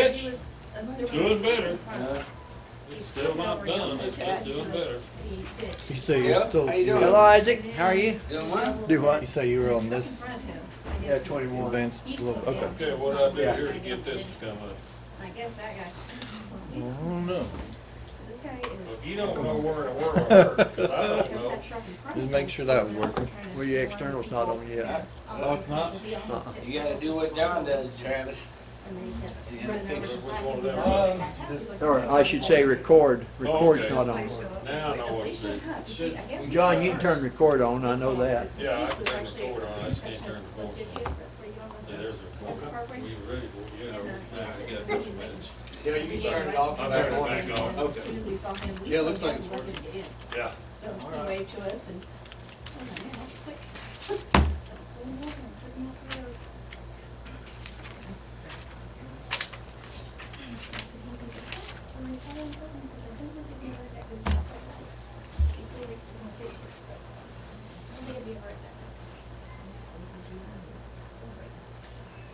It's doing better. It's still not done, but it's doing better. You say you're still. How you doing? Hello, Isaac. How are you? Doing well? Do what? You say you were on this Yeah, 21. advanced level. Okay. Okay, what do I do here to get this to come up? I guess that guy. I don't know. So this guy Well, is. if you don't know where in the world I work, 'cause I don't know. Just make sure that was working. Well, your external's not on yet. No, it's not. You gotta do what John does, Travis. You gotta fix it. Which one of them? Or I should say record. Record's Okay. not on. Now I know what to do. John, you can turn record on. I know that. Yeah, I can turn the cord on, I just can't turn the cord on. Yeah, there's a cord. We ready for it, yeah, now I got those minutes. Yeah, you can turn it off. I'll turn it back on. Okay. Yeah, it looks like it's working. Yeah. So he waved to us and, oh man, that was quick. So, pulled him over and took him off the road. I said, he's like, "Oh, I'm gonna tell him something, because I don't think he'll be hurt that good stuff like that." Before we put him on video, so, I don't think he'll be hurt that good.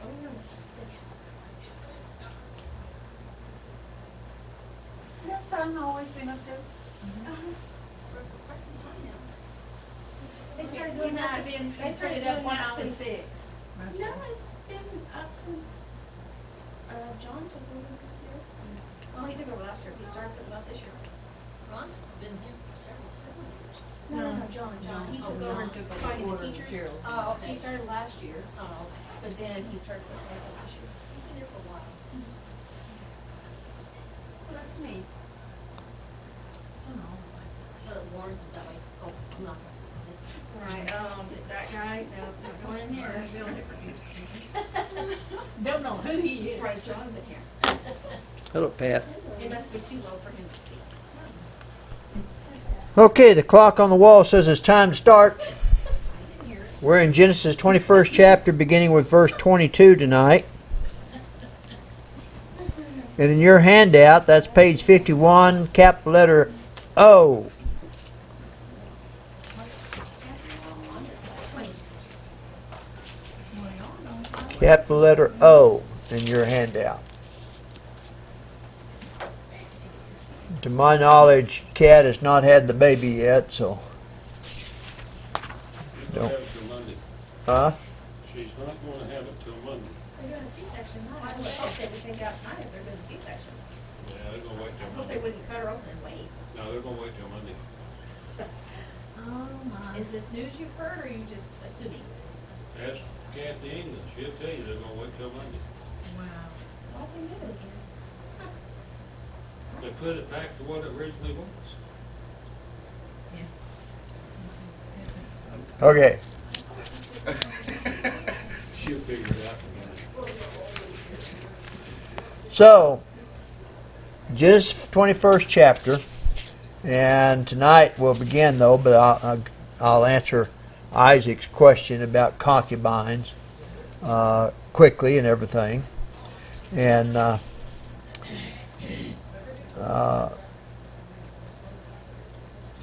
Oh, no. Your son always been up there? For quite some time now. They started He doing must that, have been, they started doing when that I was since, sick. no, it's been up since, John took over this year. Well, he took over last year, he started putting about this year. Ron's been here for several years. No, John, he took over John took over finding the order of teachers. Carol. Oh, he started last year, Oh, okay. but then he started putting us up this year. He's been here for a while. Well, that's neat. It's on all of us. But Warren's is that way. Oh, I'm not gonna. This Right, that guy, no, not going in here. That's real different. Don't know who he is. Surprised John's in here. Hello, Pat. It must be too low for him to see. Okay, the clock on the wall says it's time to start. We're in Genesis 21st chapter, beginning with verse 22 tonight. And in your handout, that's page 51, capital letter O. Capital letter O in your handout. To my knowledge, Kat has not had the baby yet, so. She's gonna have it till Monday. Huh? She's not gonna have it till Monday. They're doing a C-section now. I would hope they would take out tonight if they're doing a C-section. Yeah, they're gonna wait till I hope they Monday. wouldn't cut her open and wait. No, they're gonna wait till Monday. Oh, my. Is this news you've heard, or are you just assuming? Ask Kathy England, she'll tell you they're gonna wait till Monday. Wow. All they knew here. They put it back to what it originally was. Okay. She'll figure it out in a minute. So, Genesis 21st chapter, and tonight we'll begin though, but I'll answer Isaac's question about concubines quickly and everything. And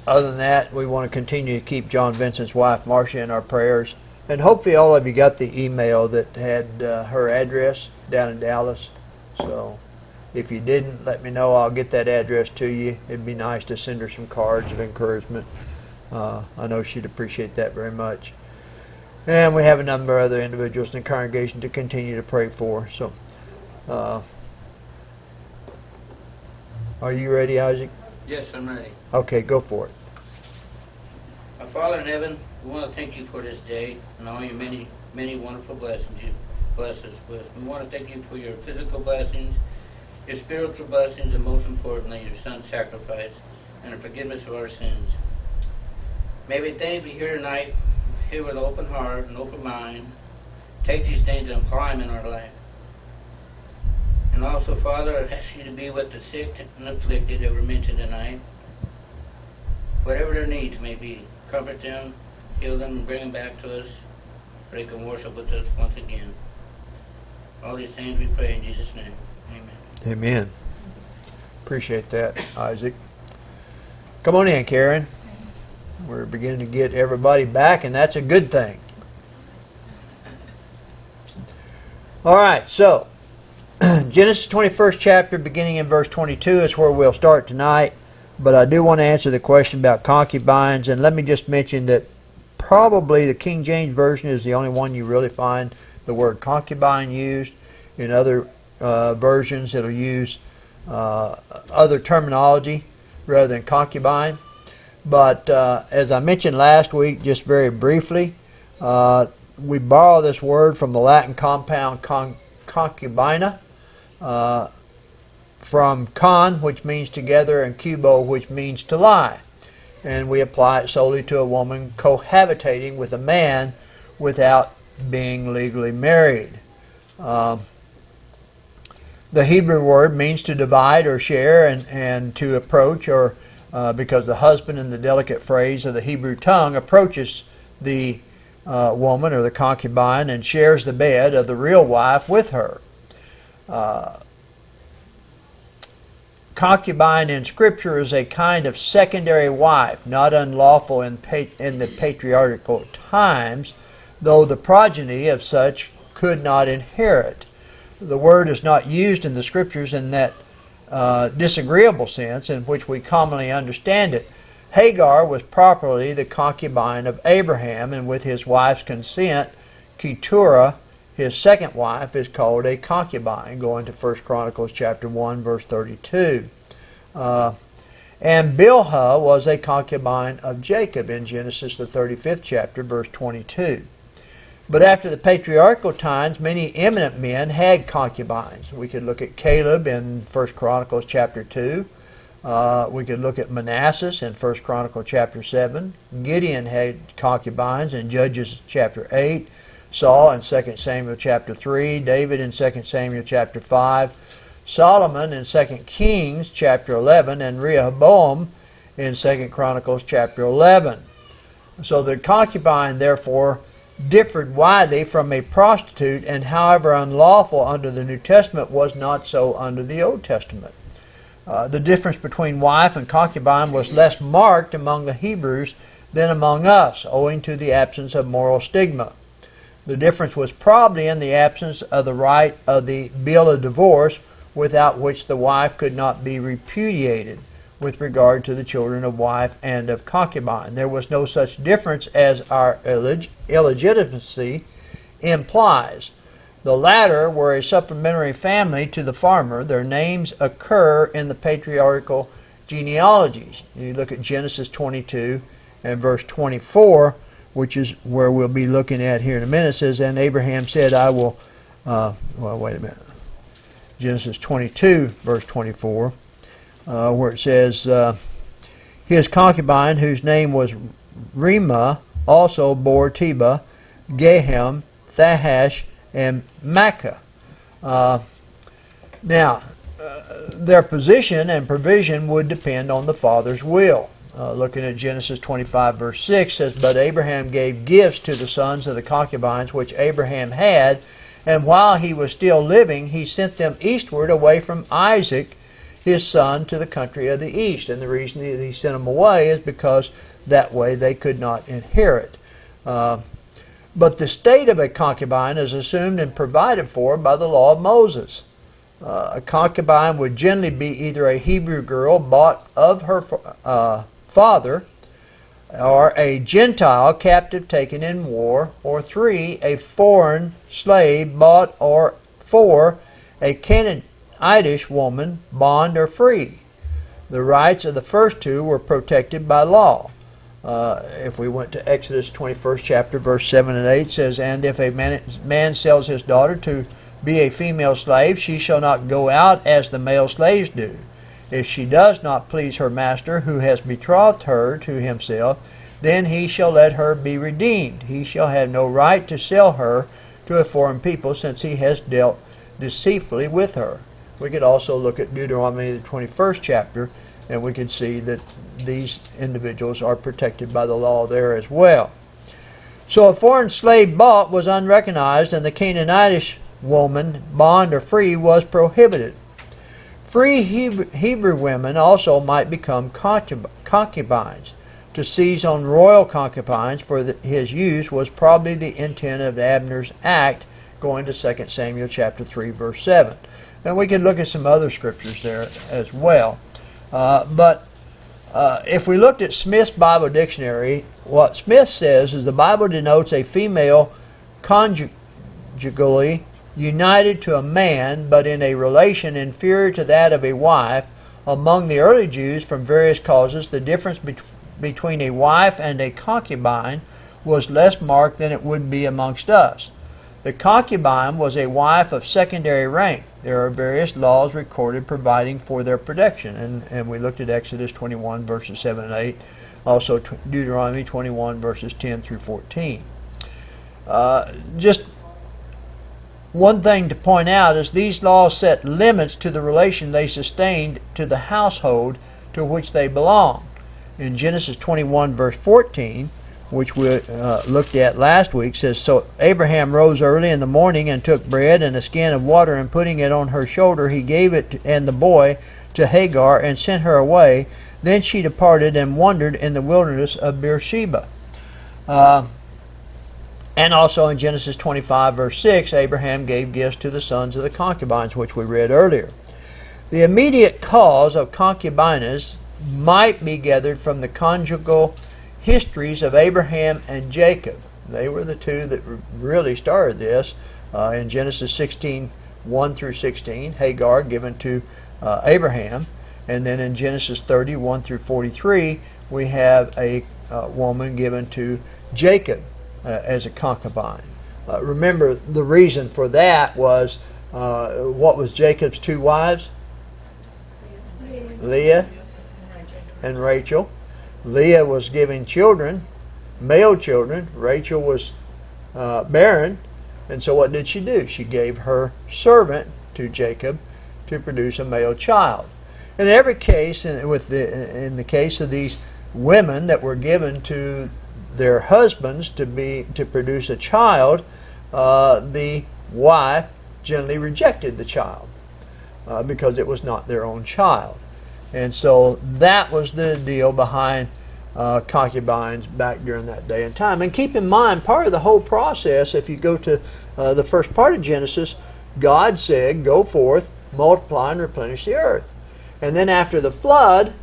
other than that, we want to continue to keep John Vincent's wife Marcia in our prayers. And hopefully all of you got the email that had her address down in Dallas. So if you didn't, let me know. I'll get that address to you. It'd be nice to send her some cards of encouragement. I know she'd appreciate that very much. And we have a number of other individuals in the congregation to continue to pray for. So, are you ready, Isaac? Yes, I'm ready. Okay, go for it. Our Father in heaven, we want to thank you for this day and all your many, many wonderful blessings you bless us with. We want to thank you for your physical blessings, your spiritual blessings, and most importantly, your Son's sacrifice and the forgiveness of our sins. May we thank you here tonight, here with an open heart and open mind, take these things and apply them in our life. And also, Father, I ask you to be with the sick and afflicted that were mentioned tonight. Whatever their needs may be, comfort them, heal them, and bring them back to us so they can worship with us once again. All these things we pray in Jesus' name. Amen. Amen. Appreciate that, Isaac. Come on in, Karen. We're beginning to get everybody back, and that's a good thing. All right, so Genesis 21st chapter, beginning in verse 22, is where we'll start tonight. But I do want to answer the question about concubines, and let me just mention that probably the King James Version is the only one you really find the word concubine used. In other versions, it'll use other terminology rather than concubine. But as I mentioned last week, just very briefly, we borrow this word from the Latin compound concubina, from con, which means together, and cubo, which means to lie. And we apply it solely to a woman cohabitating with a man without being legally married. The Hebrew word means to divide or share and to approach, or because the husband, in the delicate phrase of the Hebrew tongue, approaches the woman or the concubine and shares the bed of the real wife with her. Concubine in Scripture is a kind of secondary wife, not unlawful in the patriarchal times, though the progeny of such could not inherit. The word is not used in the Scriptures in that disagreeable sense in which we commonly understand it. Hagar was properly the concubine of Abraham, and with his wife's consent, Keturah, his second wife, is called a concubine, going to 1 Chronicles chapter 1, verse 32. And Bilhah was a concubine of Jacob in Genesis the 35th chapter, verse 22. But after the patriarchal times, many eminent men had concubines. We could look at Caleb in 1 Chronicles chapter 2. We could look at Manasseh in 1 Chronicles chapter 7. Gideon had concubines in Judges chapter 8. Saul in 2 Samuel chapter 3, David in 2 Samuel chapter 5, Solomon in 2 Kings chapter 11, and Rehoboam in 2 Chronicles chapter 11. So the concubine, therefore, differed widely from a prostitute, and however unlawful under the New Testament, was not so under the Old Testament. The difference between wife and concubine was less marked among the Hebrews than among us, owing to the absence of moral stigma. The difference was probably in the absence of the right of the bill of divorce, without which the wife could not be repudiated with regard to the children of wife and of concubine. There was no such difference as our illegitimacy implies. The latter were a supplementary family to the farmer. Their names occur in the patriarchal genealogies. You look at Genesis 22 and verse 24, which is where we'll be looking at here in a minute. It says, and Abraham said, I will, wait a minute. Genesis 22, verse 24, where it says, his concubine, whose name was Reumah, also bore Tebah, Gehem, Thahash, and Makkah. Now, their position and provision would depend on the father's will. Looking at Genesis 25, verse 6, says, but Abraham gave gifts to the sons of the concubines which Abraham had, and while he was still living, he sent them eastward away from Isaac, his son, to the country of the east. And the reason that he sent them away is because that way they could not inherit. But the state of a concubine is assumed and provided for by the law of Moses. A concubine would generally be either a Hebrew girl bought of her father, or a Gentile captive taken in war, or 3, a foreign slave bought, or 4, a Canaanitish woman, bond or free. The rights of the first two were protected by law. If we went to Exodus 21st chapter, verse 7 and 8, says, and if a man sells his daughter to be a female slave, she shall not go out as the male slaves do. If she does not please her master, who has betrothed her to himself, then he shall let her be redeemed. He shall have no right to sell her to a foreign people, since he has dealt deceitfully with her. We could also look at Deuteronomy, the 21st chapter, and we could see that these individuals are protected by the law there as well. So a foreign slave bought was unrecognized, and the Canaanitish woman, bond or free, was prohibited. Free Hebrew women also might become concubines. To seize on royal concubines for his use was probably the intent of Abner's act, going to 2 Samuel chapter 3, verse 7. And we can look at some other scriptures there as well. But if we looked at Smith's Bible Dictionary, what Smith says is the Bible denotes a female conjugally united to a man, but in a relation inferior to that of a wife. Among the early Jews, from various causes, the difference between a wife and a concubine was less marked than it would be amongst us. The concubine was a wife of secondary rank. There are various laws recorded providing for their protection. And we looked at Exodus 21 verses 7 and 8. Also Deuteronomy 21 verses 10 through 14. Just one thing to point out is these laws set limits to the relation they sustained to the household to which they belong. In Genesis 21 verse 14, which we looked at last week, says, "So Abraham rose early in the morning and took bread and a skin of water, and putting it on her shoulder, he gave it and the boy to Hagar and sent her away. Then she departed and wandered in the wilderness of Beersheba." And also in Genesis 25 verse 6, Abraham gave gifts to the sons of the concubines, which we read earlier. The immediate cause of concubinage might be gathered from the conjugal histories of Abraham and Jacob. They were the two that really started this. In Genesis 16, 1 through 16, Hagar given to Abraham. And then in Genesis 30, 1 through 43, we have a woman given to Jacob as a concubine. Remember, the reason for that was, what was Jacob's two wives? Leah and Rachel. Leah was giving children, male children. Rachel was barren. And so what did she do? She gave her servant to Jacob to produce a male child. In every case, in the case of these women that were given to their husbands to produce a child, the wife generally rejected the child because it was not their own child. And so that was the deal behind concubines back during that day and time. And keep in mind, part of the whole process, if you go to the first part of Genesis, God said, "Go forth, multiply, and replenish the earth." And then after the flood,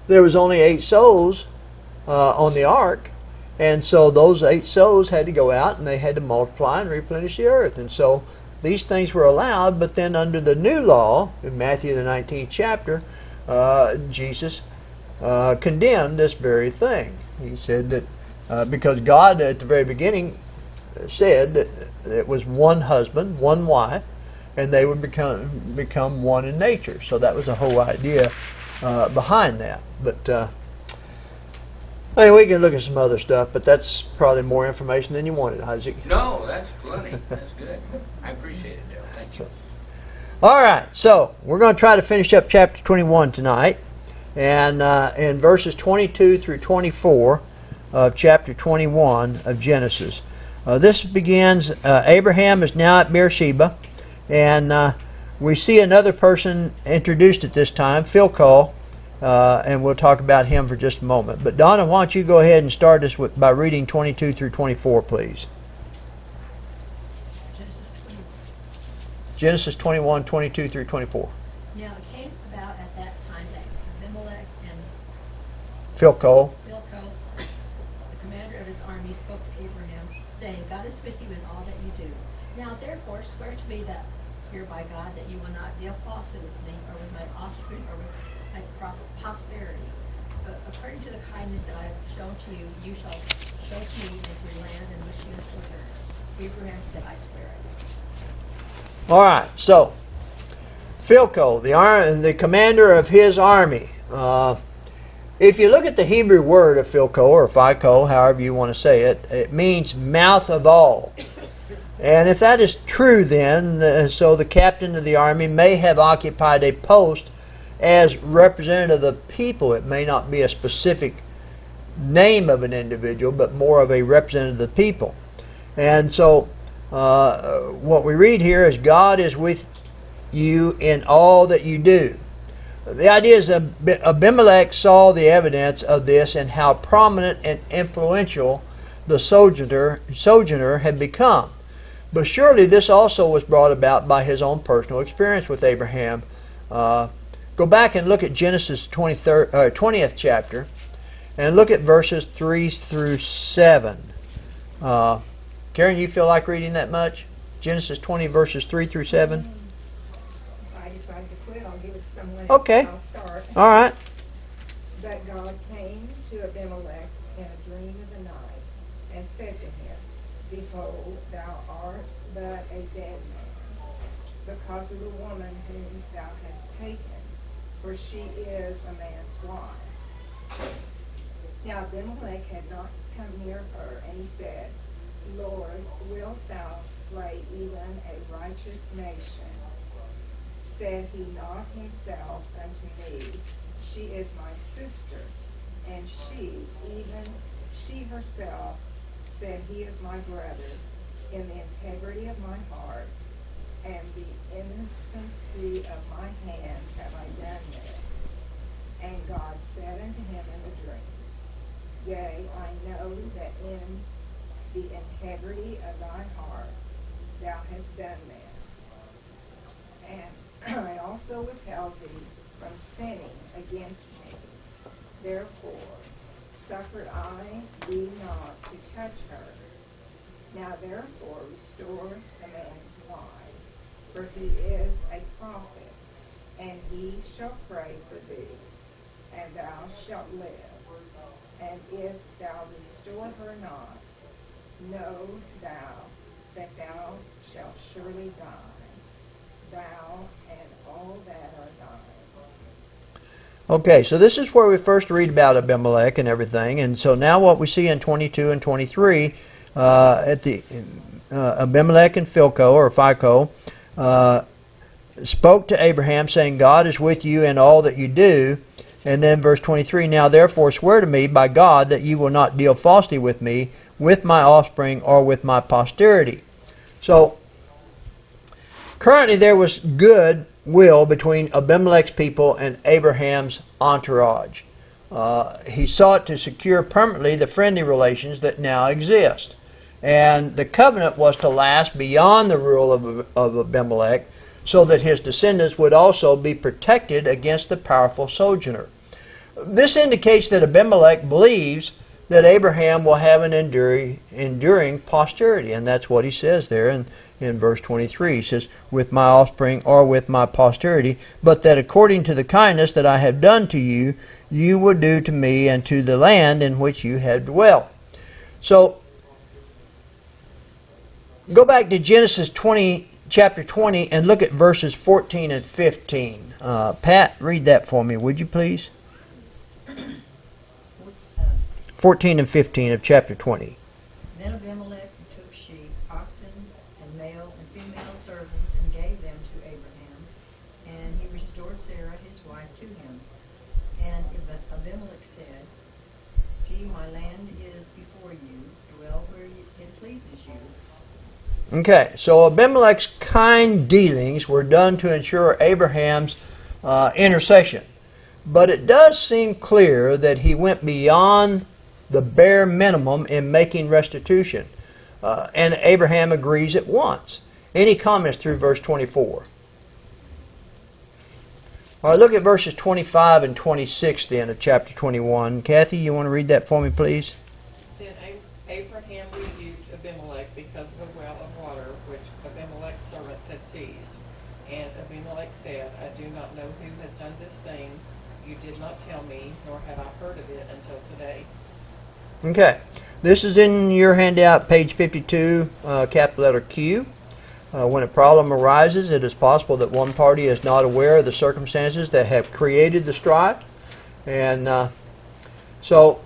there was only 8 souls on the ark. And so those 8 souls had to go out and they had to multiply and replenish the earth. And so these things were allowed, but then under the new law, in Matthew the 19th chapter, Jesus condemned this very thing. He said that because God at the very beginning said that it was one husband, one wife, and they would become one in nature. So that was the whole idea behind that. But I mean, we can look at some other stuff, but that's probably more information than you wanted, Isaac. No, that's plenty. That's good. I appreciate it, Dale. Thank you. All right, so we're going to try to finish up chapter 21 tonight. And in verses 22 through 24 of chapter 21 of Genesis. This begins, Abraham is now at Beersheba, and we see another person introduced at this time, Philcol, and we'll talk about him for just a moment. But Donna, why don't you go ahead and start us by reading 22 through 24, please. Genesis 21, 22 through 24. Now it came about at that time that Abimelech and Philcol. the commander of his army, spoke to Abraham, saying, God is with you in all that you do. Now therefore swear to me that here by God that you will not deal falsely with me, or with my offspring, or with my posterity. But according to the kindness that I have shown to you, you shall show to me into your land in which you have sojourned. Abraham said, I swear it. All right, so Philcol, the commander of his army. If you look at the Hebrew word of Philcol, or Phicol, however you want to say it, it means mouth of all. And if that is true then, so the captain of the army may have occupied a post as representative of the people. It may not be a specific name of an individual, but more of a representative of the people. And so what we read here is God is with you in all that you do. The idea is that Abimelech saw the evidence of this and how prominent and influential the sojourner had become. But surely this also was brought about by his own personal experience with Abraham. Go back and look at Genesis 20th chapter and look at verses 3 through 7. Karen, you feel like reading that much? Genesis 20 verses 3 through 7? If I decide to quit, I'll give it to someone else. Okay. I'll start. All right. But God came to Abimelech in a dream of the night, and said to him, Behold, thou art but a dead man, because of the woman whom thou hast taken, for she is a man's wife. Now Abimelech had not come near her, and he said, Lord, wilt thou slay even a righteous nation? Said he not himself unto me, She is my sister, and she, even she herself, said, He is my brother, in the integrity of my heart, and the innocency of my hand have I done this. And God said unto him in the dream, Yea, I know that in the integrity of thy heart thou hast done this. And I also withheld thee from sinning against me. Therefore suffered I thee not to touch her. Now therefore restore the man's wife, for he is a prophet, and he shall pray for thee, and thou shalt live. And if thou restore her not, know thou that thou shalt surely die, thou and all that are thine. Okay, so this is where we first read about Abimelech and everything. And so now what we see in 22 and 23, Abimelech and Phicol spoke to Abraham, saying, God is with you in all that you do. And then verse 23, Now therefore swear to me by God that you will not deal falsely with me, with my offspring, or with my posterity. So, currently there was good will between Abimelech's people and Abraham's entourage. He sought to secure permanently the friendly relations that now exist. And the covenant was to last beyond the rule of Abimelech, so that his descendants would also be protected against the powerful sojourner. This indicates that Abimelech believes that Abraham will have an enduring posterity, and that's what he says there in verse 23. He says, with my offspring or with my posterity, but that according to the kindness that I have done to you, you will do to me and to the land in which you have dwelt. So, go back to Genesis chapter 20 and look at verses 14 and 15. Pat, read that for me, would you please? 14 and 15 of chapter 20. Then Abimelech took sheep, oxen, and male and female servants, and gave them to Abraham, and he restored Sarah his wife to him. And Abimelech said, See, my land is before you, dwell where it pleases you. Okay, so Abimelech's kind dealings were done to ensure Abraham's intercession. But it does seem clear that he went beyond the bare minimum in making restitution. And Abraham agrees at once. Any comments through verse 24? All right, look at verses 25 and 26 then of chapter 21. Kathy, you want to read that for me, please? Then Abraham rebuked Abimelech because of a well of water which Abimelech's servants had seized. And Abimelech said, I do not know who has done this thing. You did not tell me, nor have I heard of it until today. Okay, this is in your handout, page 52, capital letter Q. When a problem arises, it is possible that one party is not aware of the circumstances that have created the strife. And so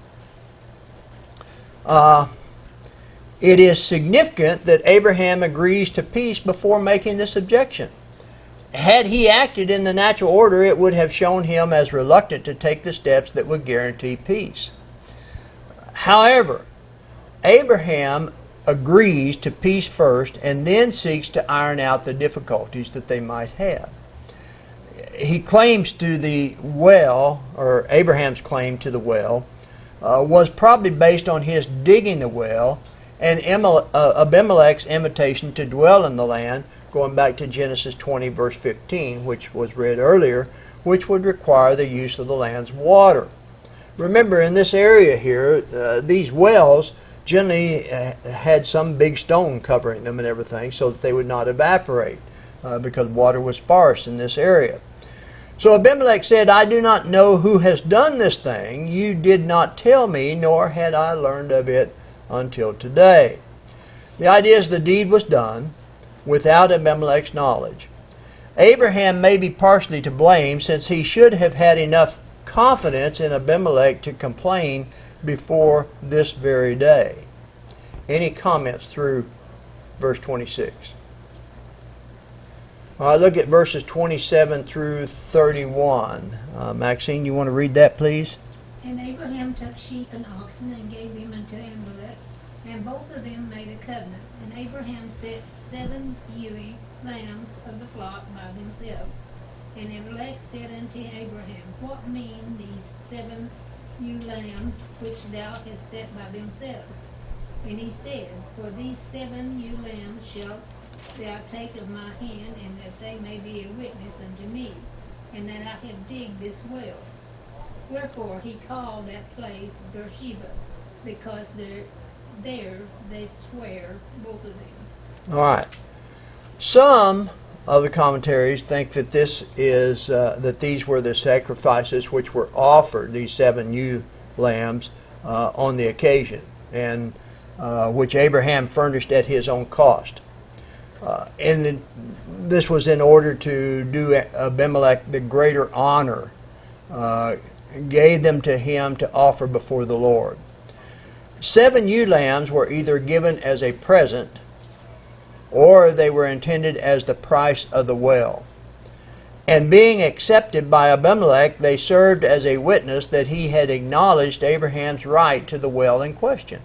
it is significant that Abraham agrees to peace before making this objection. Had he acted in the natural order, it would have shown him as reluctant to take the steps that would guarantee peace. However, Abraham agrees to peace first and then seeks to iron out the difficulties that they might have. He claims to the well, or Abraham's claim to the well, was probably based on his digging the well and Abimelech's invitation to dwell in the land, going back to Genesis 20, verse 15, which was read earlier, which would require the use of the land's water. Remember, in this area here, these wells generally had some big stone covering them and everything so that they would not evaporate because water was sparse in this area. So Abimelech said, I do not know who has done this thing. You did not tell me, nor had I learned of it until today. The idea is the deed was done without Abimelech's knowledge. Abraham may be partially to blame, since he should have had enough confidence in Abimelech to complain before this very day. Any comments through verse 26? All right, look at verses 27 through 31. Maxine, you want to read that, please? And Abraham took sheep and oxen and gave them unto Abimelech, and both of them made a covenant. And Abraham set 7 ewe lambs of the flock by themselves. And Abimelech said unto Abraham, What mean these 7 ewe lambs which thou hast set by themselves? And he said, For these 7 ewe lambs shalt thou take of my hand, and that they may be a witness unto me, and that I have digged this well. Wherefore he called that place Beersheba, because there they swear, both of them. All right. Some of the commentaries think that this is that these were the sacrifices which were offered, these 7 ewe lambs, on the occasion, and which Abraham furnished at his own cost. And this was in order to do Abimelech the greater honor, gave them to him to offer before the Lord. 7 ewe lambs were either given as a present, or they were intended as the price of the well. And being accepted by Abimelech, they served as a witness that he had acknowledged Abraham's right to the well in question.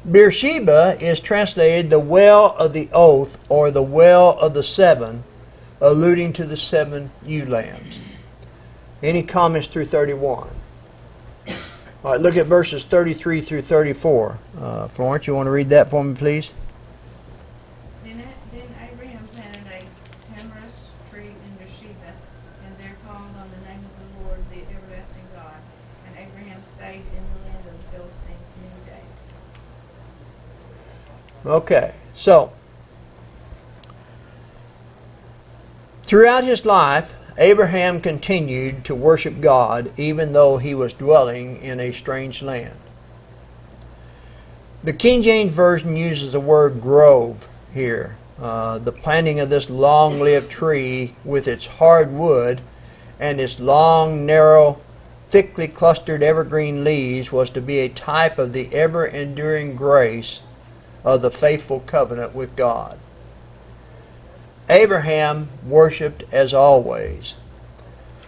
Beersheba is translated the well of the oath, or the well of the 7, alluding to the 7 ewe lambs. Any comments through 31? All right, look at verses 33 through 34. Florence, you want to read that for me, please? Then Abraham planted a tamarisk tree in Beersheba, and there called on the name of the Lord, the everlasting God. And Abraham stayed in the land of the Philistines many days. Okay, so throughout his life, Abraham continued to worship God even though he was dwelling in a strange land. The King James Version uses the word grove here. The planting of this long-lived tree with its hard wood and its long, narrow, thickly clustered evergreen leaves was to be a type of the ever-enduring grace of the faithful covenant with God. Abraham worshipped as always.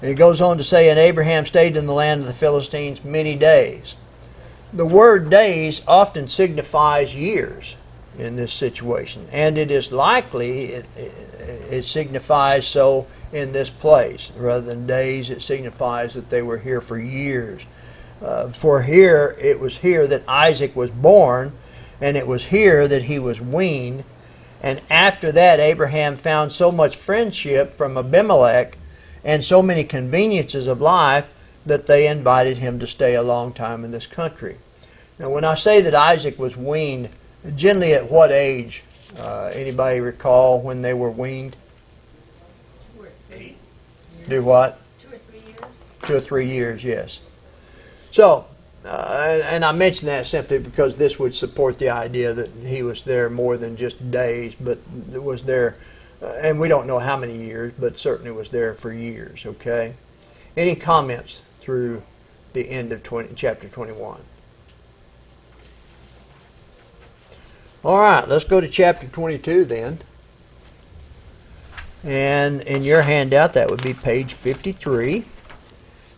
And he goes on to say, and Abraham stayed in the land of the Philistines many days. The word days often signifies years in this situation, and it is likely it signifies so in this place. Rather than days, it signifies that they were here for years. For here, it was here that Isaac was born, and it was here that he was weaned. And after that, Abraham found so much friendship from Abimelech and so many conveniences of life that they invited him to stay a long time in this country. Now, when I say that Isaac was weaned, generally at what age? Anybody recall when they were weaned? 2 or 3. Do what? 2 or 3 years. 2 or 3 years, yes. So, and I mention that simply because this would support the idea that he was there more than just days, but it was there, and we don't know how many years, but certainly was there for years, okay? Any comments through the end of chapter 21? All right, let's go to chapter 22 then. And in your handout, that would be page 53.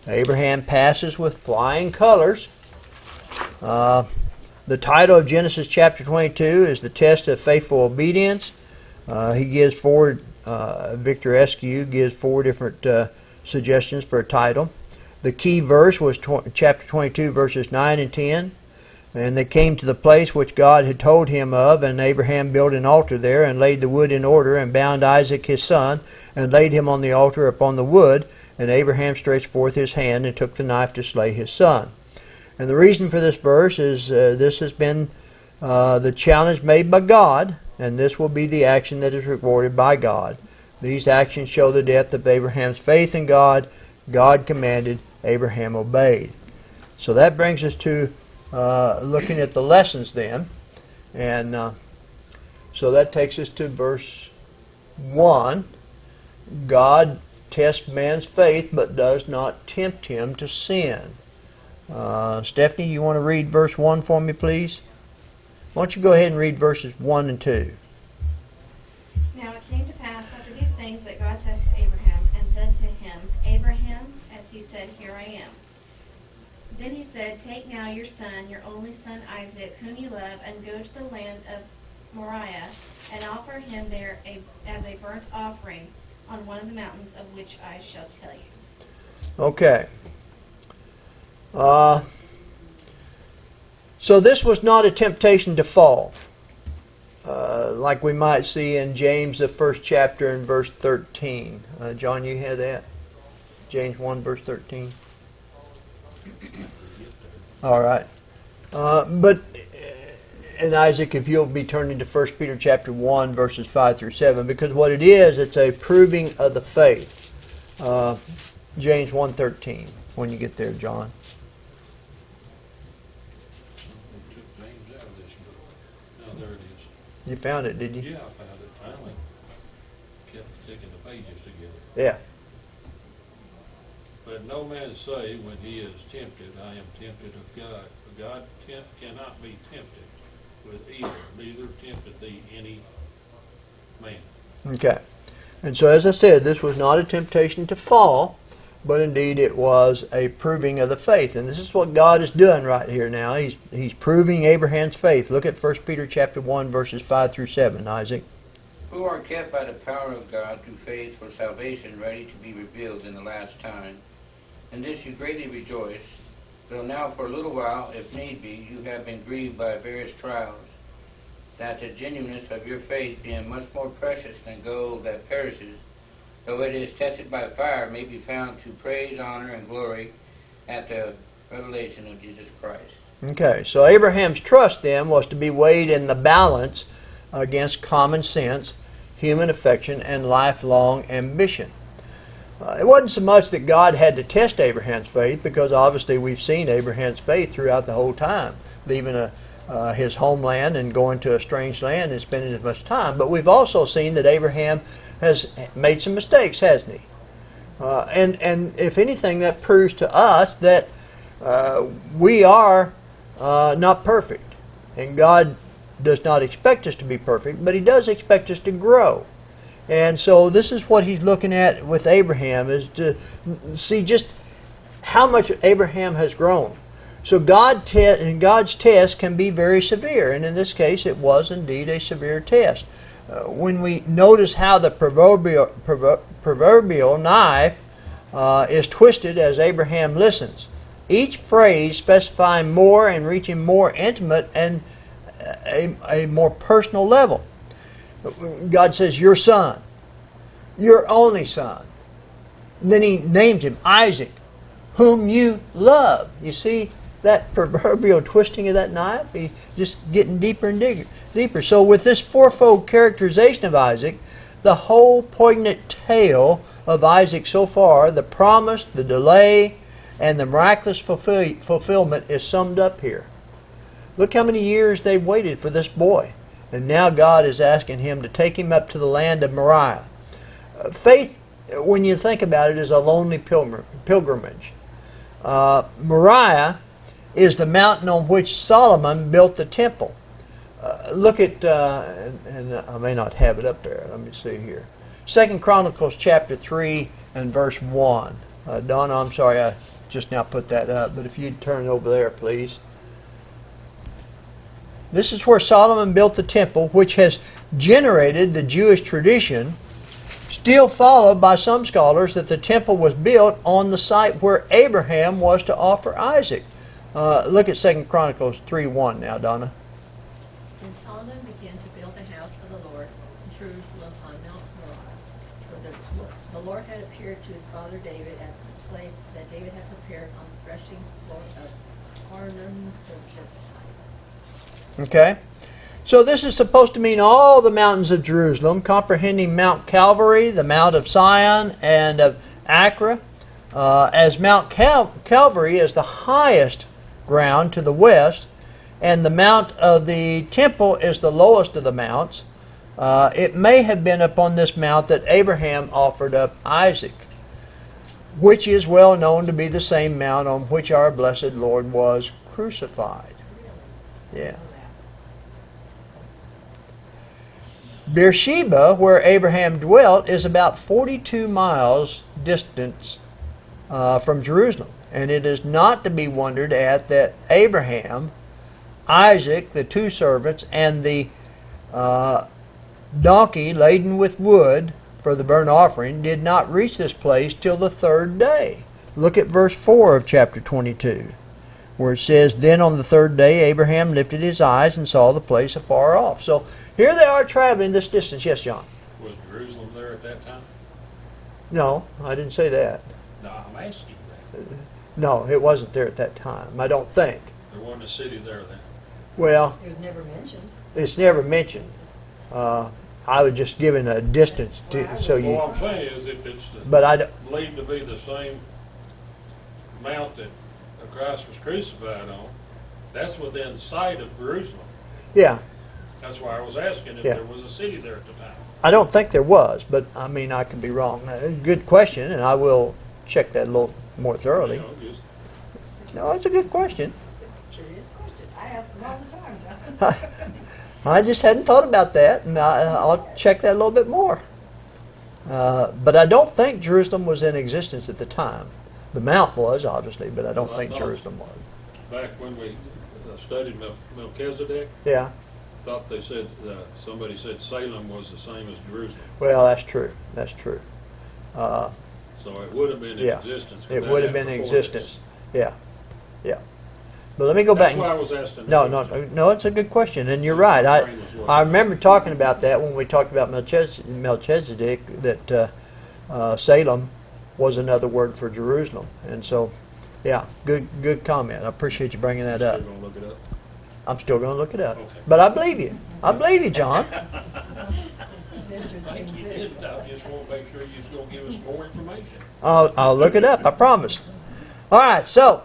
Abraham passes with flying colors. The title of Genesis chapter 22 is The Test of Faithful Obedience. He gives four, Victor Eskew gives 4 different suggestions for a title. The key verse was chapter 22, verses 9 and 10. And they came to the place which God had told him of, and Abraham built an altar there, and laid the wood in order, and bound Isaac his son, and laid him on the altar upon the wood. And Abraham stretched forth his hand, and took the knife to slay his son. And the reason for this verse is this has been the challenge made by God, and this will be the action that is rewarded by God. These actions show the depth of Abraham's faith in God. God commanded, Abraham obeyed. So that brings us to looking at the lessons then. And so that takes us to verse 1. God tests man's faith but does not tempt him to sin. Stephanie, you want to read verse 1 for me, please? Why don't you go ahead and read verses 1 and 2. Now it came to pass after these things that God tested Abraham, and said to him, Abraham, as he said, Here I am. Then he said, Take now your son, your only son Isaac, whom you love, and go to the land of Moriah, and offer him there as a burnt offering on one of the mountains of which I shall tell you. Okay. So this was not a temptation to fall, like we might see in James, the first chapter, and verse 13. John, you had that? James 1, verse 13. All right. And Isaac, if you'll be turning to 1 Peter chapter 1, verses 5 through 7, because what it is, it's a proving of the faith. James 1:13, when you get there, John. We took James out of this book. Now there it is. You found it, did you? Yeah, I found it finally. Kept sticking the pages together. Yeah. Let no man say when he is tempted, I am tempted of God. For God cannot be tempted with evil, neither tempteth he any man. Okay. And so, as I said, this was not a temptation to fall, but indeed it was a proving of the faith. And this is what God is doing right here now. He's proving Abraham's faith. Look at 1 Peter chapter 1, verses 5 through 7, Isaac. Who are kept by the power of God through faith for salvation ready to be revealed in the last time. In this you greatly rejoice, though now for a little while, if need be, you have been grieved by various trials, that the genuineness of your faith, being much more precious than gold that perishes, though it is tested by fire, may be found to praise, honor, and glory at the revelation of Jesus Christ. Okay, so Abraham's trust then was to be weighed in the balance against common sense, human affection, and lifelong ambition. It wasn't so much that God had to test Abraham's faith, because obviously we've seen Abraham's faith throughout the whole time, leaving his homeland and going to a strange land and spending as much time. But we've also seen that Abraham has made some mistakes, hasn't he? And if anything, that proves to us that we are not perfect. And God does not expect us to be perfect, but He does expect us to grow. And so this is what He's looking at with Abraham, is to see just how much Abraham has grown. So God's test can be very severe, and in this case it was indeed a severe test. When we notice how the proverbial knife is twisted as Abraham listens, each phrase specifying more and reaching more intimate and a more personal level. God says, your son, your only son. And then He named him Isaac, whom you love. You see that proverbial twisting of that knife? He's just getting deeper and deeper. So with this fourfold characterization of Isaac, the whole poignant tale of Isaac so far, the promise, the delay, and the miraculous fulfillment is summed up here. Look how many years they've waited for this boy. And now God is asking him to take him up to the land of Moriah. Faith, when you think about it, is a lonely pilgrimage. Moriah is the mountain on which Solomon built the temple. Look at, and I may not have it up there. Let me see here. 2 Chronicles chapter 3 and verse 1. Donna, I'm sorry I just now put that up, but if you'd turn over there, please. This is where Solomon built the temple, which has generated the Jewish tradition, still followed by some scholars, that the temple was built on the site where Abraham was to offer Isaac. Look at 2 Chronicles 3:1 now, Donna. And Solomon began to build the house of the Lord in Jerusalem on Mount Moriah. For the Lord had appeared to his father David at the place that David had prepared on the threshing floor of Arnon the Jebusite. Okay? So this is supposed to mean all the mountains of Jerusalem, comprehending Mount Calvary, the Mount of Sion, and of Acra, as Mount Calvary is the highest ground to the west, and the Mount of the Temple is the lowest of the mounts. It may have been upon this mount that Abraham offered up Isaac, which is well known to be the same mount on which our blessed Lord was crucified. Yeah. Beersheba, where Abraham dwelt, is about 42 miles distance from Jerusalem. And it is not to be wondered at that Abraham, Isaac, the two servants, and the donkey laden with wood for the burnt offering did not reach this place till the third day. Look at verse 4 of chapter 22, where it says, Then on the third day Abraham lifted his eyes and saw the place afar off. So here they are traveling this distance. Yes, John? Was Jerusalem there at that time? No, I didn't say that. No, I'm asking that. No, it wasn't there at that time. I don't think. There wasn't a city there then. Well, It was never mentioned. it's never mentioned. I was just giving a distance so you. All I'm saying is if it's But I believed to be the same mount that Christ was crucified on, that's within sight of Jerusalem. yeah, That's why I was asking if Yeah. there was a city there at the time. I don't think there was, but I mean I could be wrong. Good question, and I will check that a little more thoroughly. You know, just No, it's a good question. Curious question. I ask them all the time, John. I just hadn't thought about that, and I'll check that a little bit more. But I don't think Jerusalem was in existence at the time. The mount was, obviously, but I don't Well, I think thought- Jerusalem was. back when we studied Melchizedek, Yeah, thought they said, somebody said Salem was the same as Jerusalem. well, that's true. That's true. So it would have been in Yeah, existence. it but would that have been in before this. existence. Yeah, yeah. But let me go back. That's why I was asking. No, it's a good question, and you're right. I remember talking about that when we talked about Melchizedek, that Salem was another word for Jerusalem, and so, yeah, good comment. I appreciate you bringing that up. Still gonna look it up? I'm still going to look it up, Okay. but I believe you. I believe you, John. It's interesting, Thank you. too. I just want to make sure you're going to give us more information. I'll look it up. I promise. All right, so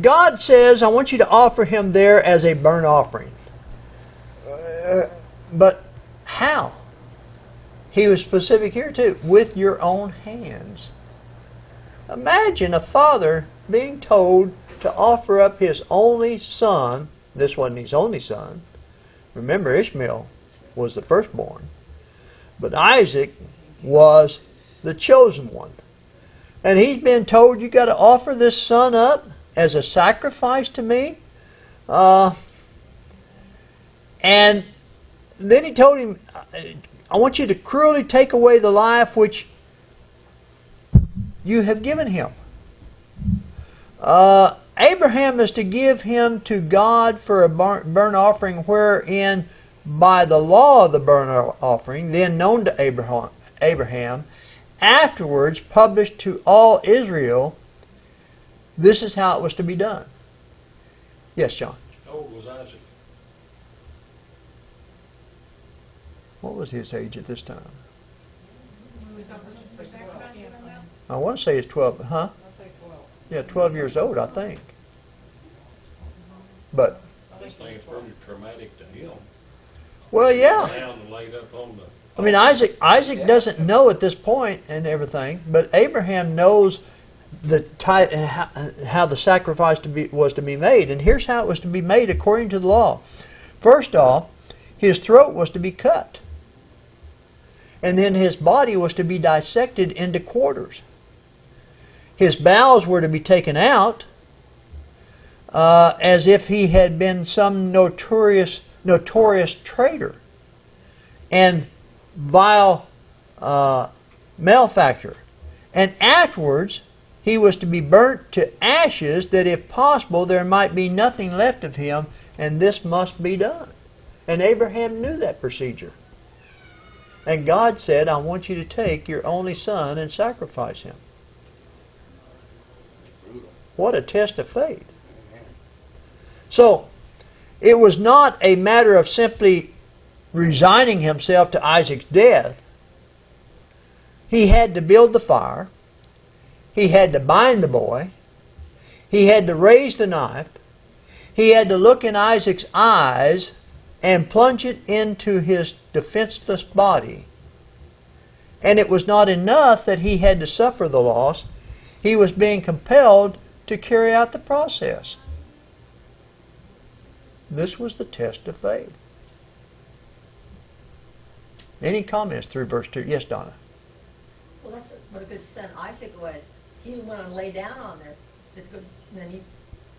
God says, I want you to offer him there as a burnt offering. But how? He was specific here too. With your own hands. Imagine a father being told to offer up his only son. This wasn't his only son. Remember, Ishmael was the firstborn. But Isaac was the chosen one. And he's been told, you got to offer this son up as a sacrifice to me. And then he told him, I want you to cruelly take away the life which you have given him. Abraham is to give him to God for a burnt offering, wherein by the law of the burnt offering, then known to Abraham, afterwards published to all Israel, this is how it was to be done. Yes, John. How old was Isaac? What was his age at this time? When was offered for sacrifice, you don't know? I want to say it's 12, huh? I'll say 12. Yeah, 12 years old, I think. But, I just think it's pretty traumatic to him. well, yeah. Down and laid up on the. I mean, Isaac doesn't know at this point and everything, but Abraham knows the type and how the sacrifice was to be made. And here's how it was to be made according to the law. First off, his throat was to be cut. And then his body was to be dissected into quarters. His bowels were to be taken out as if he had been some notorious traitor and vile malefactor. And afterwards, he was to be burnt to ashes, that if possible there might be nothing left of him, and this must be done. And Abraham knew that procedure. And God said, I want you to take your only son and sacrifice him. What a test of faith. So, it was not a matter of simply resigning himself to Isaac's death. He had to build the fire. He had to bind the boy. He had to raise the knife. He had to look in Isaac's eyes and plunge it into his defenseless body. And it was not enough that he had to suffer the loss. He was being compelled to carry out the process. This was the test of faith. Any comments through verse 2? Yes, Donna. Well, that's what a good son Isaac was. He went and lay down on there. And then he,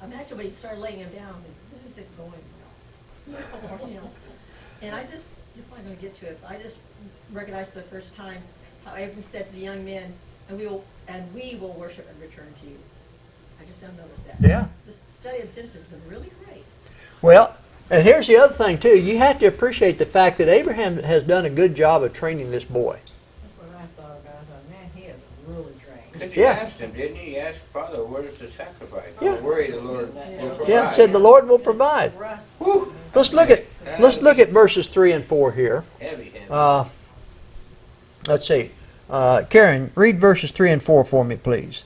imagine when he started laying him down, this isn't going well. You know. And I just, you're probably going to get to it, I just recognized for the first time how Abram said to the young men, and we will worship and return to you. I just don't notice that. Yeah. The study of Genesis has been really great. Well, and here's the other thing too. You have to appreciate the fact that Abraham has done a good job of training this boy. That's what I thought about. I thought, man, he is really trained. Because he Yeah. asked him, didn't he? He asked Father, where's the sacrifice? Yeah. I'm worried the Lord will provide. Yeah, said the Lord will provide. Russ, Whew. Let's look at verses 3 and 4 here. Heavy, heavy. Let's see. Karen, read verses 3 and 4 for me, please.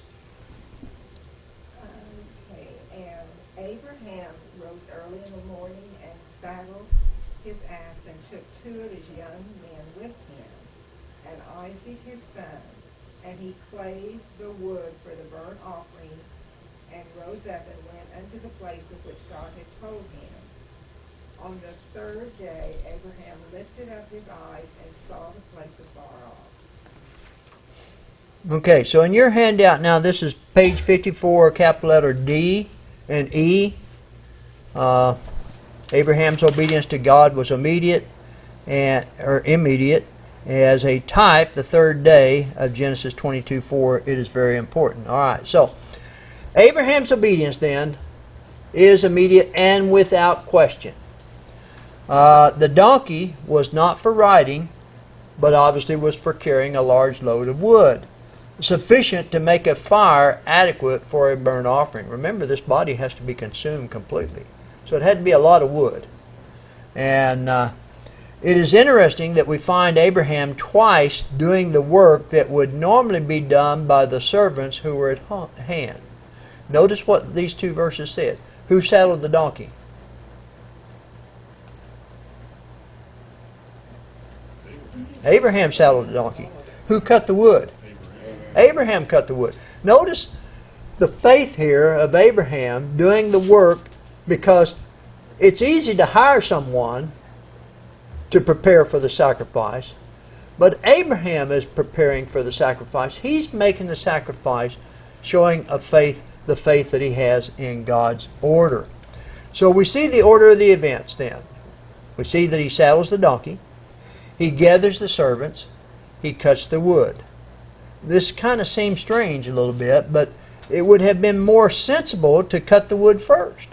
Okay, and Abraham rose early in the morning and saddled his ass and took 2 of his young men with him, and Isaac his son, and he clave the wood for the burnt offering, and rose up and went unto the place of which God had told him. On the 3rd day, Abraham lifted up his eyes and saw the place afar off. Okay, so in your handout now, this is page 54, capital letter D and E. Abraham's obedience to God was immediate. As a type, the 3rd day of Genesis 22:4, it is very important. All right, so Abraham's obedience then is immediate and without question. The donkey was not for riding, but obviously was for carrying a large load of wood, sufficient to make a fire adequate for a burnt offering. Remember, this body has to be consumed completely, so it had to be a lot of wood. And it is interesting that we find Abraham twice doing the work that would normally be done by the servants who were at hand. Notice what these 2 verses said. Who saddled the donkey? Abraham saddled the donkey. Who cut the wood? Abraham cut the wood. Notice the faith here of Abraham doing the work, because it's easy to hire someone to prepare for the sacrifice, but Abraham is preparing for the sacrifice. He's making the sacrifice, showing a faith, the faith that he has in God's order. So we see the order of the events then. We see that he saddles the donkey, he gathers the servants, he cuts the wood. This kind of seems strange a little bit, but it would have been more sensible to cut the wood first.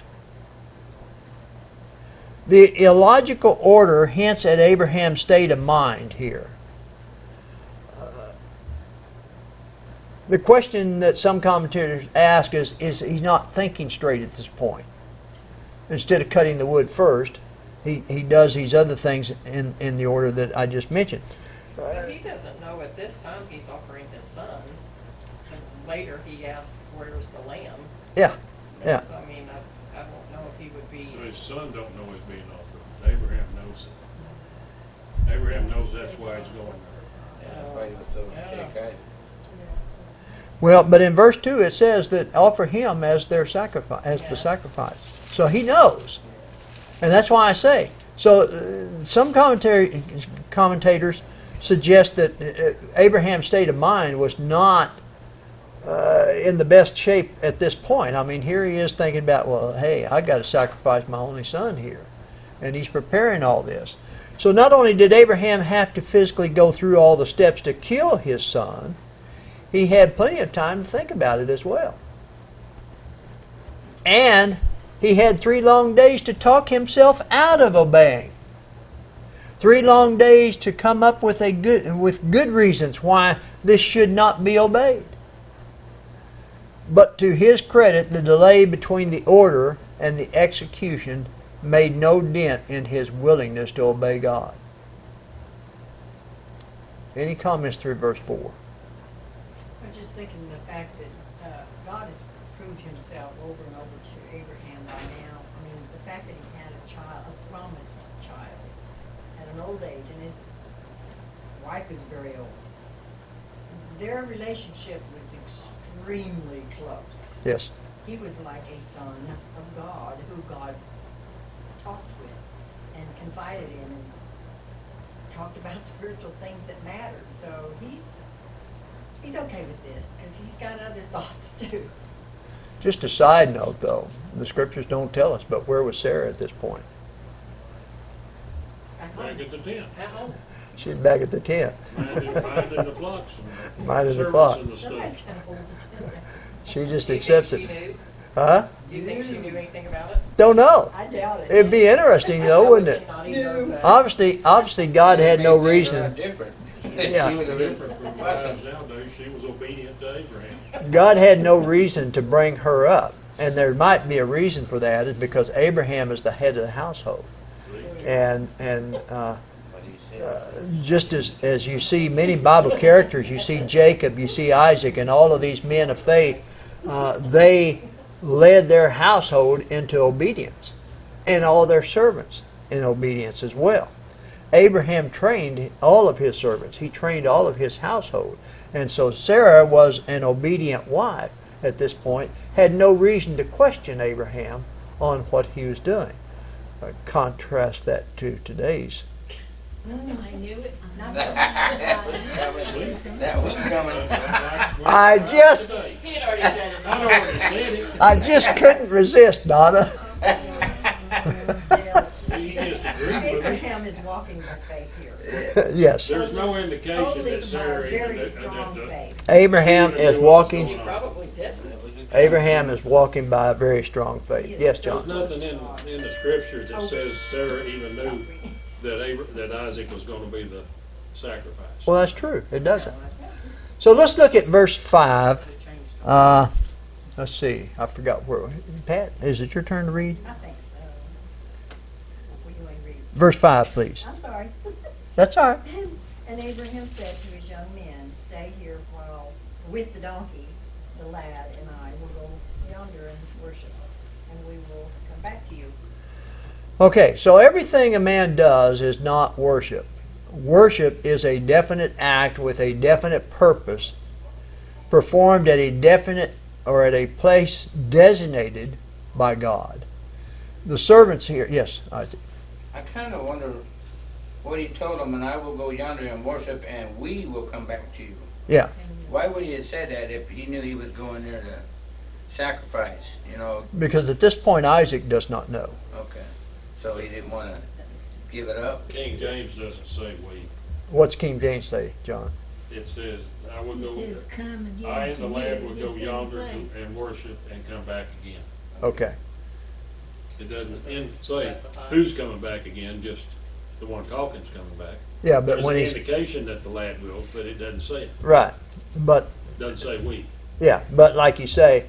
The illogical order hints at Abraham's state of mind here. The question that some commentators ask is he not thinking straight at this point? Instead of cutting the wood first, he does these other things in the order that I just mentioned. But he doesn't know at this time he's offering his son, because later he asks, where's the lamb? Yeah, yeah. So, I mean, I don't know if he would be... His son don't know he's being offered. Abraham knows it. Abraham knows that's why he's going there. That's why he was so shake-eyed. Well, but in verse 2 it says that offer him as their sacrifice, as the sacrifice. So he knows. And that's why I say. So some commentators suggest that Abraham's state of mind was not in the best shape at this point. I mean, here he is thinking about, well, hey, I got to sacrifice my only son here. And he's preparing all this. So not only did Abraham have to physically go through all the steps to kill his son, he had plenty of time to think about it as well. And he had 3 long days to talk himself out of obeying. 3 long days to come up with good reasons why this should not be obeyed. But to his credit, the delay between the order and the execution made no dent in his willingness to obey God. Any comments through verse 4? I'm just thinking the fact that God has proved himself over and over to Abraham by now. I mean, the fact that he had a child, a promised child, at an old age, and his wife was very old. Their relationship was extremely close. Yes. He was like a son of God who God talked with and confided in and talked about spiritual things that mattered. So he's okay with this because he's got other thoughts too. Just a side note, though, the scriptures don't tell us, but where was Sarah at this point? Back at the tent. She's back at the tent. Minding the flocks. Minding the servants flocks. and the stuff. Somebody's got to hold it. She just Do you accepts think it. she knew? Huh? Do you think she knew anything about it? Don't know. I doubt it. It'd be interesting, though, wouldn't it? Not either, but- Obviously, God had no reason. Different. Yeah. She was a Different from wives nowadays, she was obedient to Abraham. God had no reason to bring her up, and there might be a reason for that. Is because Abraham is the head of the household, and just as you see many Bible characters, you see Jacob, you see Isaac, and all of these men of faith, they led their household into obedience, and all their servants in obedience as well. Abraham trained all of his servants. He trained all of his household. And so Sarah was an obedient wife at this point, had no reason to question Abraham on what he was doing. Contrast that to today's. I knew it. Not That was coming. I just He had already said it. I already said it. I just couldn't resist, Donna. He just agreed with me. Abraham is walking by faith here. Yes. There's no indication Totally that by Sarah very even strong faith. Abraham is She walking. probably didn't. Abraham is walking by a very strong faith. Yes, There's John. nothing in the scripture that says Sarah even knew that Isaac was going to be the sacrifice. Well, that's true. It doesn't. So let's look at verse 5. Let's see. I forgot where. Pat, is it your turn to read? I think so. What do you want to read? Verse 5, please. I'm sorry. That's all right. And Abraham said to his young men, "Stay here while with the donkey, the lad and I will go yonder and worship, and we will come back to you." Okay, so everything a man does is not worship. Worship is a definite act with a definite purpose, performed at a definite or at a place designated by God. The servants here, yes, Isaac. I kind of wonder what he told them, and I will go yonder and worship, and we will come back to you. Yeah. Why would he have said that if he knew he was going there to sacrifice? You know, Because at this point Isaac does not know. okay. So he didn't want to give it up. King James doesn't say we. What's King James say, John? It says, I will He go, says, "Come again." I and the to lad you." will It go just doesn't yonder say. and worship and come back again. Okay. It doesn't say who's coming back again, just the one talking's coming back. Yeah, but There's when an he's indication that the lad will, but it doesn't say it. right, but It doesn't say we. yeah, but like you say,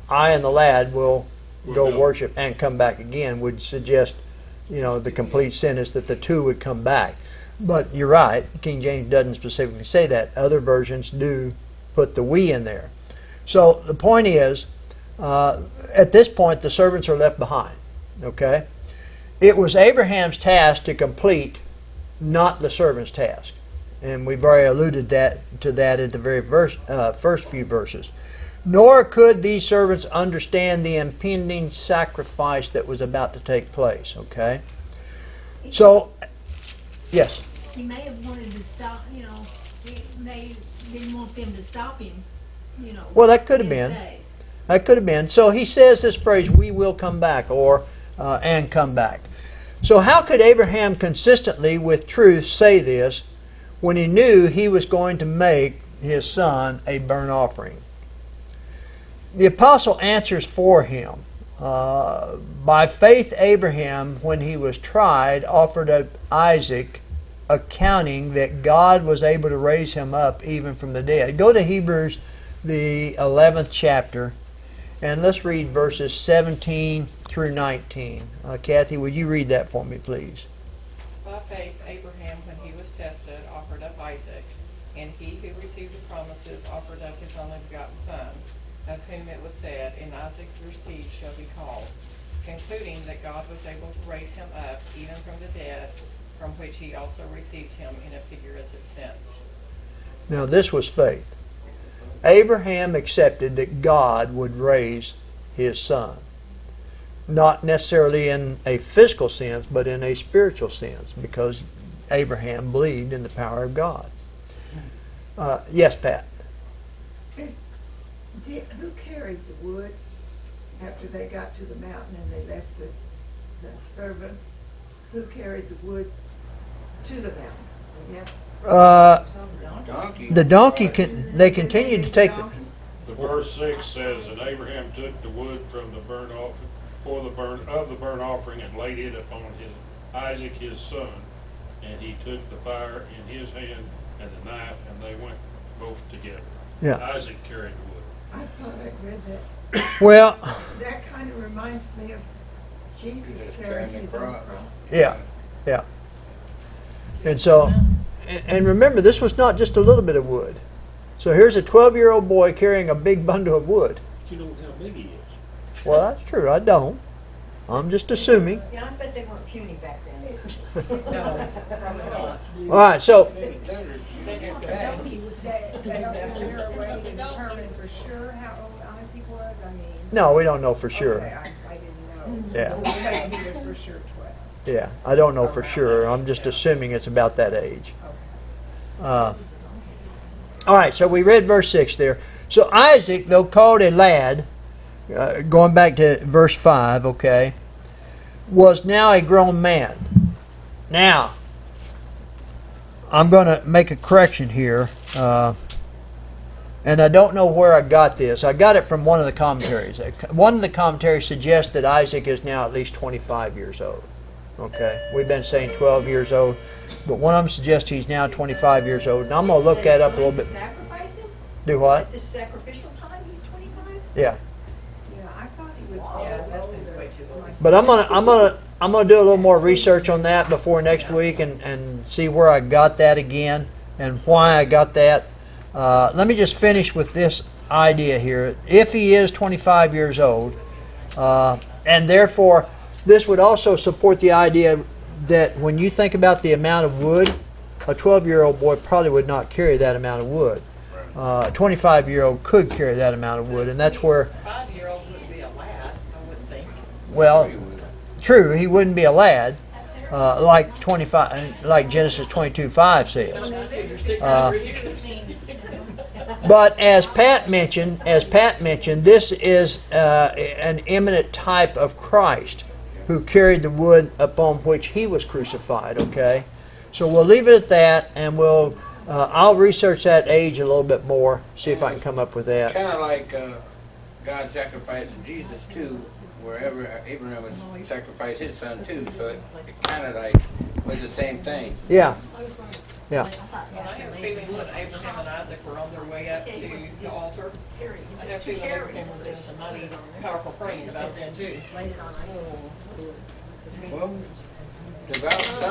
I and the lad will We'll go go. worship and come back again would suggest, the complete sentence that the two would come back. But you're right, King James doesn't specifically say that. Other versions do put the we in there. So the point is, at this point, the servants are left behind. Okay? It was Abraham's task to complete, not the servant's task. And we've already alluded to that at the very first few verses. Nor could these servants understand the impending sacrifice that was about to take place. Okay? So, yes. He may have wanted to stop, he may didn't want them to stop him, Well, that could have being been. saved. That could have been. So he says this phrase, "We will come back," or "and come back." So how could Abraham consistently with truth say this when he knew he was going to make his son a burnt offering. The apostle answers for him. By faith, Abraham, when he was tried, offered up Isaac, accounting that God was able to raise him up even from the dead. Go to Hebrews, the 11th chapter, and let's read verses 17 through 19. Kathy, would you read that for me, please? By faith, Abraham, when he was tested, offered up Isaac, and he who received the promises offered up his only begotten son, of whom it was said, In Isaac your seed shall be called, concluding that God was able to raise him up even from the dead, from which he also received him in a figurative sense. Now this was faith. Abraham accepted that God would raise his son. Not necessarily in a physical sense, but in a spiritual sense, because Abraham believed in the power of God. Yes, Pat? Who carried the wood after they got to the mountain and they left the servants? Who carried the wood to the mountain? Donkey. The donkey, they continued to take The verse 6 says, And Abraham took the wood from the burnt offering, of the burnt offering, and laid it upon Isaac his son. And he took the fire in his hand and the knife, and they went both together. Yeah. Isaac carried the wood. I thought I read that. Well, That kind of reminds me of Jesus carrying his own cross. yeah. And so, and remember, this was not just a little bit of wood. So here's a 12-year-old boy carrying a big bundle of wood. You know how big he is. Well, that's true. I don't. I'm just assuming. Yeah, I bet they weren't puny back then. No, probably not. All right, so Is there a way to determine for sure how old Isaac was? I mean. no, we don't know for sure. Okay, I didn't know. Yeah. Okay, he was for sure 12. Yeah, I don't know for sure. I'm just assuming it's about that age. All right, so we read verse 6 there. So Isaac, though called a lad, going back to verse 5, okay, was now a grown man. Now, I'm going to make a correction here, and I don't know where I got this. I got it from one of the commentaries. One of the commentaries suggests that Isaac is now at least 25 years old. Okay, we've been saying 12 years old, but one of them suggests he's now 25 years old. And I'm going to look that up a little bit. Sacrifice him? Do what? At this sacrificial time, he's 25? Yeah. Yeah, I thought he was Yeah, that seems way too low. But I'm gonna do a little more research on that before next week and see where I got that again and why I got that. Let me just finish with this idea here. If he is 25 years old, and therefore this would also support the idea that when you think about the amount of wood, a 12-year-old boy probably would not carry that amount of wood. A 25-year-old could carry that amount of wood, and that's where. 5-year-old wouldn't be a lad, I wouldn't think. Well, true, he wouldn't be a lad, like Genesis 22:5 says. But as Pat mentioned, this is an eminent type of Christ who carried the wood upon which he was crucified. Okay, so we'll leave it at that, and I'll research that age a little bit more, see if I can come up with that. Kind of like God sacrificing Jesus too, wherever Abraham would sacrifice his son too. So it kind of like was the same thing. Yeah. Yeah. Well, I have a feeling when Abraham and Isaac were on their way up to the altar, I have a feeling Abraham was doing some mighty powerful praying about that too. Well, devout son.